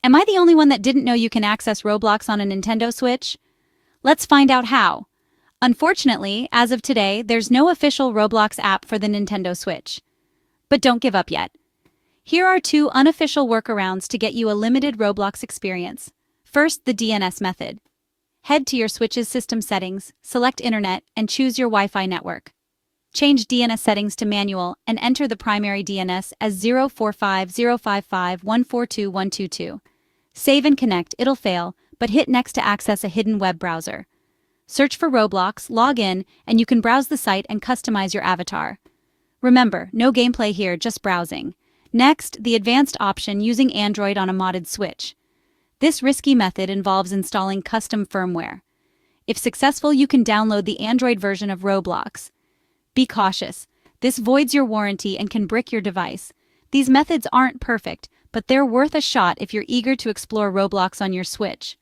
Am I the only one that didn't know you can access Roblox on a Nintendo Switch? Let's find out how. Unfortunately, as of today, there's no official Roblox app for the Nintendo Switch. But don't give up yet. Here are two unofficial workarounds to get you a limited Roblox experience. First, the DNS method. Head to your Switch's system settings, select Internet, and choose your Wi-Fi network. Change DNS settings to manual and enter the primary DNS as 045.055.142.122. Save and connect, it'll fail, but hit next to access a hidden web browser. Search for Roblox, log in, and you can browse the site and customize your avatar. Remember, no gameplay here, just browsing. Next, the advanced option using Android on a modded Switch. This risky method involves installing custom firmware. If successful, you can download the Android version of Roblox. Be cautious. This voids your warranty and can brick your device. These methods aren't perfect, but they're worth a shot if you're eager to explore Roblox on your Switch.